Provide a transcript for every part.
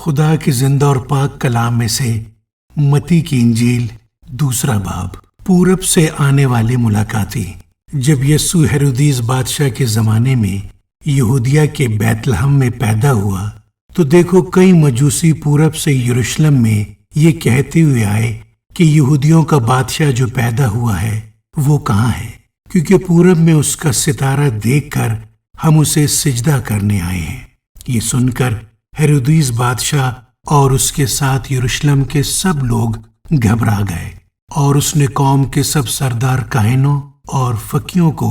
خدا کے زندہ اور پاک کلام میں سے متی کی انجیل 2 باب۔ پورب سے آنے والے ملاقاتی۔ جب یسوع ہیرودیس بادشاہ کے زمانے میں یہودیہ کے بیت لحم میں پیدا ہوا تو دیکھو کئی مجوسی پورب سے یروشلم میں یہ کہتے ہوئے آئے کہ یہودیوں کا بادشاہ جو پیدا ہوا ہے وہ کہاں ہے، کیونکہ پورب میں اس کا ستارہ دیکھ کر ہم اسے سجدہ کرنے آئے ہیں۔ یہ سن کر ہیرودیس بادشاہ اور اس کے ساتھ یروشلم کے سب لوگ گھبرا گئے، اور اس نے قوم کے سب سردار کاہنوں اور فقیوں کو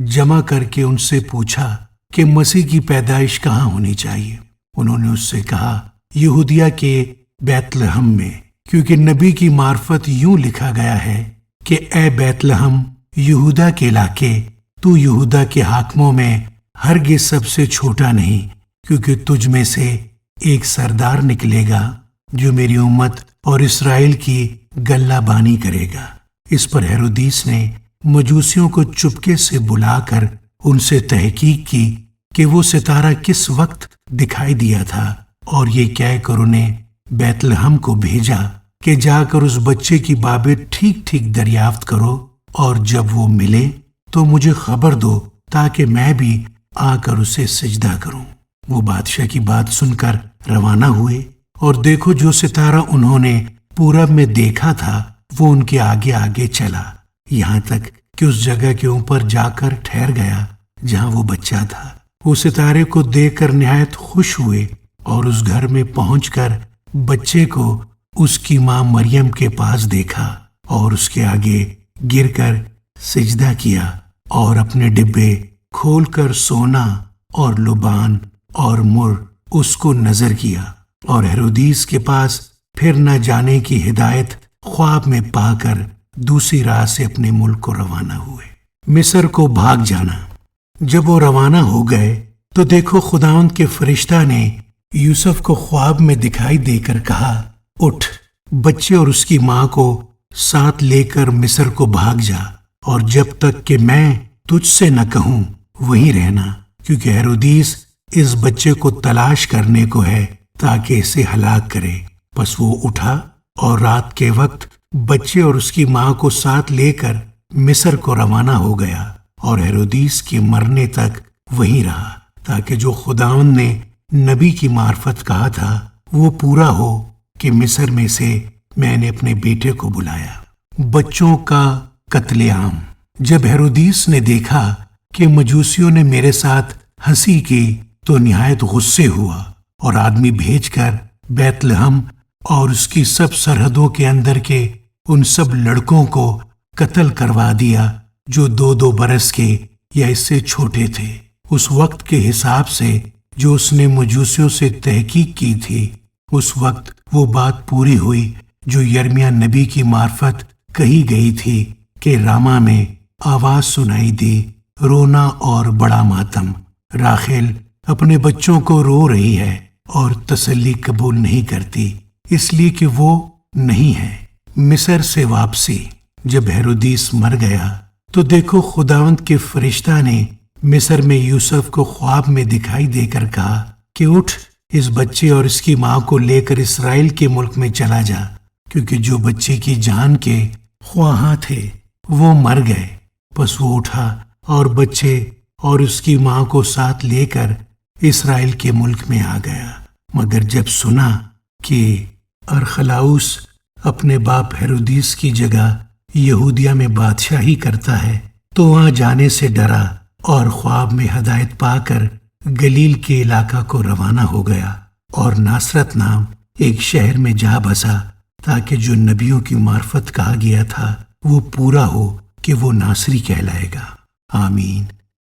جمع کر کے ان سے پوچھا کہ مسیح کی پیدائش کہاں ہونی چاہیے۔ انہوں نے اس سے کہا، یہودیہ کے بیت لحم میں، کیونکہ نبی کی معرفت یوں لکھا گیا ہے کہ اے بیت لحم یہودا کے علاقے، تو یہودا کے حاکموں میں ہرگز سب سے چھوٹا نہیں، کیونکہ تجھ میں سے ایک سردار نکلے گا جو میری امت اور اسرائیل کی گلہ بانی کرے گا۔ اس پر ہیرودیس نے مجوسیوں کو چپکے سے بلا کر ان سے تحقیق کی کہ وہ ستارہ کس وقت دکھائی دیا تھا، اور یہ کہہ کر انہیں بیت لحم کو بھیجا کہ جا کر اس بچے کی بابت ٹھیک ٹھیک دریافت کرو، اور جب وہ ملے تو مجھے خبر دو تاکہ میں بھی آ کر اسے سجدہ کروں۔ وہ بادشاہ کی بات سن کر روانہ ہوئے، اور دیکھو جو ستارہ انہوں نے پورب میں دیکھا تھا وہ ان کے آگے آگے چلا، یہاں تک کہ اس جگہ کے اوپر جا کر ٹھہر گیا جہاں وہ بچہ تھا۔ وہ ستارے کو دیکھ کر نہایت خوش ہوئے، اور اس گھر میں پہنچ کر بچے کو اس کی ماں مریم کے پاس دیکھا، اور اس کے آگے گر کر سجدہ کیا، اور اپنے ڈبے کھول کر سونا اور لبان اور مر اس کو نظر کیا، اور ہیرودیس کے پاس پھر نہ جانے کی ہدایت خواب میں پا کر دوسری راہ سے اپنے ملک کو روانہ ہوئے۔ مصر کو بھاگ جانا۔ جب وہ روانہ ہو گئے تو دیکھو خداوند کے فرشتہ نے یوسف کو خواب میں دکھائی دے کر کہا، اٹھ، بچے اور اس کی ماں کو ساتھ لے کر مصر کو بھاگ جا، اور جب تک کہ میں تجھ سے نہ کہوں وہیں رہنا، کیونکہ ہیرودیس اس بچے کو تلاش کرنے کو ہے تاکہ اسے ہلاک کرے۔ پس وہ اٹھا اور رات کے وقت بچے اور اس کی ماں کو ساتھ لے کر مصر کو روانہ ہو گیا، اور ہیرودیس کے مرنے تک وہیں رہا، تاکہ جو خداوند نے نبی کی معرفت کہا تھا وہ پورا ہو کہ مصر میں سے میں نے اپنے بیٹے کو بلایا۔ بچوں کا قتل عام۔ جب ہیرودیس نے دیکھا کہ مجوسیوں نے میرے ساتھ ہنسی کی تو نہایت غصے ہوا، اور آدمی بھیج کر بیت لحم اور اس کی سب سرحدوں کے اندر کے ان سب لڑکوں کو قتل کروا دیا جو 2 برس کے یا اس سے چھوٹے تھے، اس وقت کے حساب سے جو اس نے مجوسیوں سے تحقیق کی تھی۔ اس وقت وہ بات پوری ہوئی جو یرمیہ نبی کی معرفت کہی گئی تھی کہ راما میں آواز سنائی دی، رونا اور بڑا ماتم، راخیل اپنے بچوں کو رو رہی ہے اور تسلی قبول نہیں کرتی، اس لیے کہ وہ نہیں ہے۔ مصر سے واپسی۔ جب ہیرودیس مر گیا تو دیکھو خداوند کے فرشتہ نے مصر میں یوسف کو خواب میں دکھائی دے کر کہا کہ اٹھ، اس بچے اور اس کی ماں کو لے کر اسرائیل کے ملک میں چلا جا، کیونکہ جو بچے کی جان کے خواہاں تھے وہ مر گئے۔ پس وہ اٹھا اور بچے اور اس کی ماں کو ساتھ لے کر اسرائیل کے ملک میں آ گیا، مگر جب سنا کہ ارخلاؤس اپنے باپ ہیرودیس کی جگہ یہودیہ میں بادشاہی کرتا ہے تو وہاں جانے سے ڈرا، اور خواب میں ہدایت پا کر گلیل کے علاقہ کو روانہ ہو گیا، اور ناصرت نام ایک شہر میں جا بسا، تاکہ جو نبیوں کی معرفت کہا گیا تھا وہ پورا ہو کہ وہ ناصری کہلائے گا۔ آمین۔